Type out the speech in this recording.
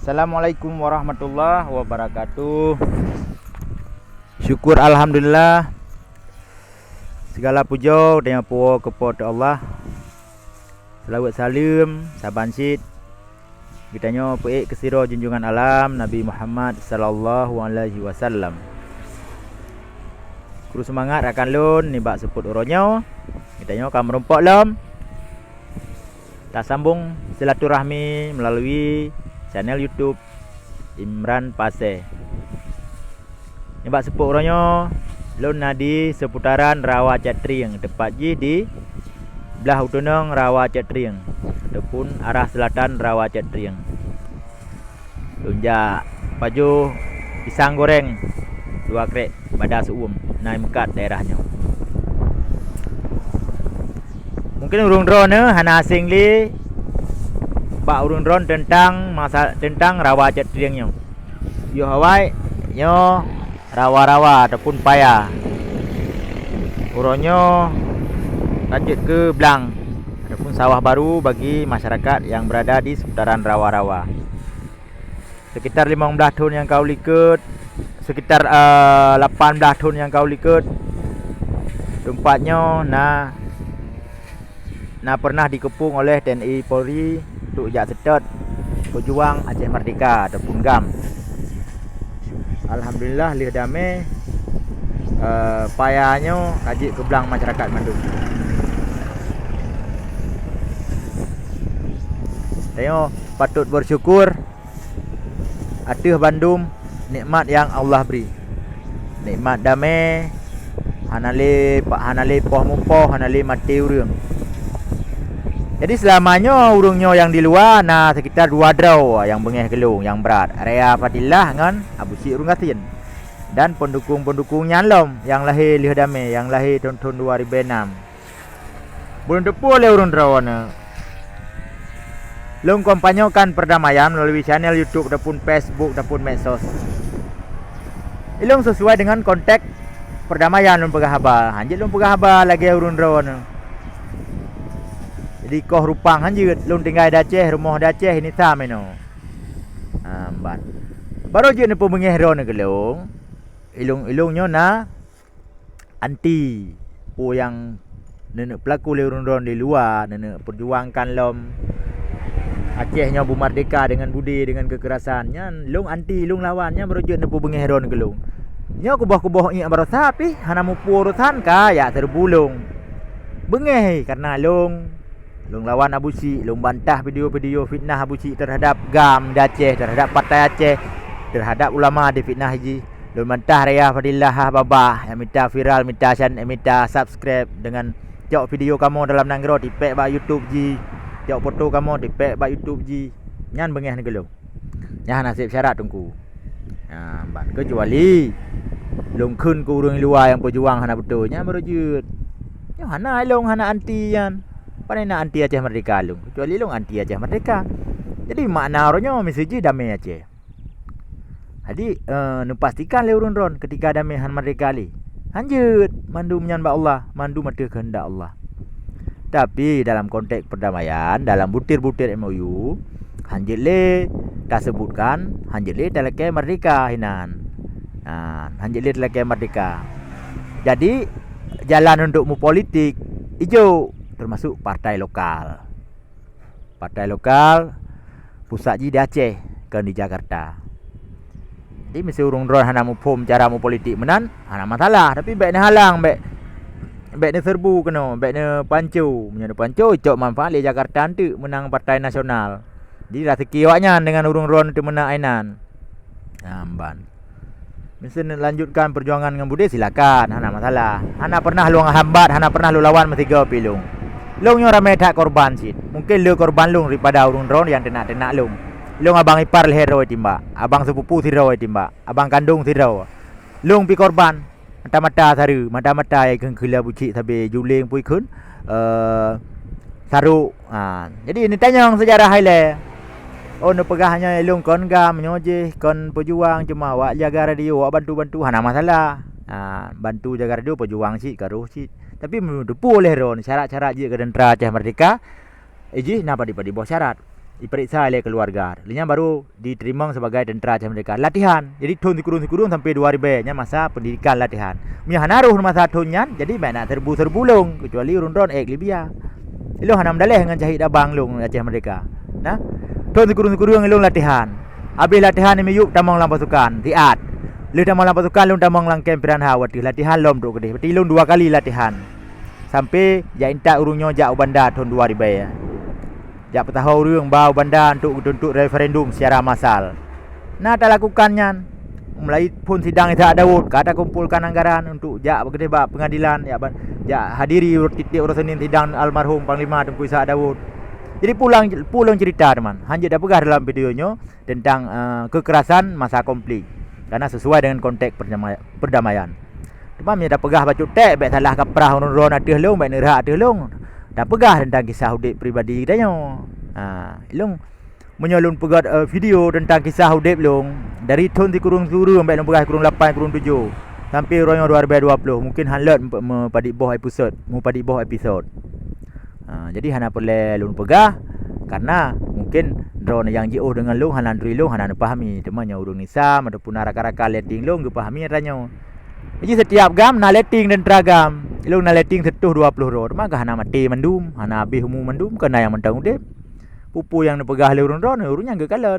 Assalamualaikum warahmatullahi wabarakatuh. Syukur alhamdulillah. Segala puja dan puja kepada Allah. Selawat salam saban sid. Kitanya peik kesira junjungan alam Nabi Muhammad sallallahu alaihi wasallam. Kru semangat rakan lun ni bak sebut uronyo. Kitanya kam merompok lom. Tak sambung silaturahmi melalui channel YouTube Imran Pase. Nyebab sepuk orangnya lon nadi seputaran Rawa Catriang, tepat je di belah utunang Rawa Catriang ataupun arah selatan Rawa Catriang. Lunjak paju pisang goreng 2 krek pada suum naik mekat daerahnya. Mungkin urung drone hana asing li bak urun drone tentang Rawa Catriangnya. Yo hawai nyo rawa-rawa ataupun paya. Uronyo lanjut ke Blang ataupun sawah baru bagi masyarakat yang berada di seputaran rawa-rawa. Sekitar 15 tahun yang kau likut, sekitar 18 tahun yang kau likut, tempatnya pernah dikepung oleh TNI Polri untuk jak sedot pejuang Aceh Merdeka ataupun GAM. Alhamdulillah lih damai payahnya ajik ke belang masyarakat Bandung. Tengok patut bersyukur aduh Bandung nikmat yang Allah beri. Nikmat damai hanale poh mumpoh hanale mati urang. Jadi selamanya urungnya yang di luar sekitar 2 draw yang bengeh gelung yang berat. Area Fadilah dengan Abu Syik Urung Gatin. Dan pendukung-pendukung nyalom yang lahir lih damai yang lahir tahun 2006. Belum depu oleh urung draw Long kompanyokan perdamaian melalui channel YouTube ataupun Facebook ataupun medsos. Ilung sesuai dengan konteks perdamaian long pegahaba. Hanjit long pegahaba lagi urung draw Jadi koh rupang hanjut lung tinggal Aceh, rumah Aceh ini sama no. Ban. Baru je ne pemengeh ro ne gelung. Ilung-ilungnya anti yang nenek pelaku lerun-ron di luar, nenek perjuangkan lom Acehnya bu merdeka dengan budi dengan kekerasannya, lung anti lung lawannya baru je ne pemengeh ro ne gelung. Nya kubah-kubah i barasa pi hana mupu urusan ka ya terbulung. Bengeh karena lung lawan Abu Syik, lung bantah video-video fitnah Abu Syik terhadap GAM di Aceh, terhadap Partai Aceh, terhadap ulama di fitnah haji. Lung bantah Raya Fadilah babah yang minta viral, minta subscribe dengan jauh video kamu dalam nanggro dipek ba YouTube ji. Jauh foto kamu dipek ba YouTube ji. Nyan bengeh ni gelung. Nyan nasib syarat tungku. Ban kecuali lung kun ku urang luar yang berjuang hana betul. Nyan berujud. Yo hana lung hana anti yan. Pandai nak anti Aceh Merdeka lung. Kecuali lung anti Aceh Merdeka. Jadi makna orangnya mesej damai Aceh. Jadi pastikan le urun-urun ketika damai han merdeka li. Hanjut mandu menyanbah Allah, mandu mata kehendak Allah. Tapi dalam konteks perdamaian, dalam butir-butir MOU, hanjut le tak sebutkan hanjut le telekai merdeka hinan. Hanjut le telekai merdeka. Jadi jalan untuk mu politik hijau termasuk partai lokal. Partai lokal pusat ji di Aceh kan di Jakarta. Jadi mesti urung drone hana mu pom cara mu politik menan, hana masalah, tapi baik ni halang, baik ni serbu kena, baik ni pancu, menyana pancu cok manfaat di Jakarta tu menang partai nasional. Jadi rezeki awaknya dengan urung drone tu menang ainan. Ban. Mesti lanjutkan perjuangan dengan budi silakan, hana masalah. Hana pernah luang hambat, hana pernah lu lawan mesti go pilung. Long yang ramai tak korban sih. Mungkin lu korban long daripada urung drone yang tenak-tenak long. Long abang ipar hero timba, abang sepupu hero timba, abang kandung hero. Long pi korban. Mata-mata saru, mata-mata yang kengkila bucik sampai juling pui kun. Saru. Jadi ini tanya orang sejarah haile. Oh no pegahnya long kon gam nyoje kon pejuang cuma awak jaga radio, awak bantu-bantu hana masalah. Bantu jaga radio pejuang sih karuh sih. Tapi mendepu oleh ron syarat-syarat je ke dentera Aceh Merdeka. Napa di bawah syarat. diperiksa oleh keluarga. Lainnya baru diterima sebagai tentera Aceh Merdeka. Latihan. Jadi tahun dikurung-kurung sampai 2000 nya masa pendidikan latihan. Punya hanaruh masa tahunnya jadi banyak nak serbu-serbu long kecuali urun-urun Libya. Ilung hanam daleh dengan cahit abang long Aceh Merdeka. Nah, tahun dikurung-kurung ilung latihan. Habis latihan ni yuk tamang lang pasukan, tiat. Lu tamang lang pasukan lu tamang lang kem Piranha wati latihan lom tu gede. Berarti ilung 2 kali latihan. Sampai ja intak urungnya jak bandar tahun 2000 ya. Jak tahuរឿងbau bandar untuk referendum secara massal. Nah, tak lakukannya. Mulai pun sidang Isaac Daud, kata kumpulkan anggaran untuk jak bergede pengadilan, jak hadiri titik urusan sidang almarhum Panglima Tengku Isaac Daud. Jadi pulang cerita teman. Hanya dah pegah dalam videonya tentang kekerasan masa konflik. Karena sesuai dengan konteks perdamaian. Cuma dia dah pegah bacuk tek, baik salah kaprah urun-urun atih long, baik nerak atih long. Dah pegah tentang kisah hidup pribadi dia. Long menyalun pegah video tentang kisah hidup long dari tahun di kurung suru sampai long pegah kurung 8 kurung 7 sampai royo 2020 mungkin hanlat pada bawah episod. Jadi hana perlu long pegah karena mungkin drone yang jauh dengan long hanan dri long hanan pahami temannya urung nisam ataupun raka-raka letting long pahami ranyo. Jadi setiap gam na letting dan teragam ilung na letting setuh 20 rod maka hana mati mendum hana habis umum mendum kena yang mentang udip pupu yang pegah le urun-urun urunnya gekalan.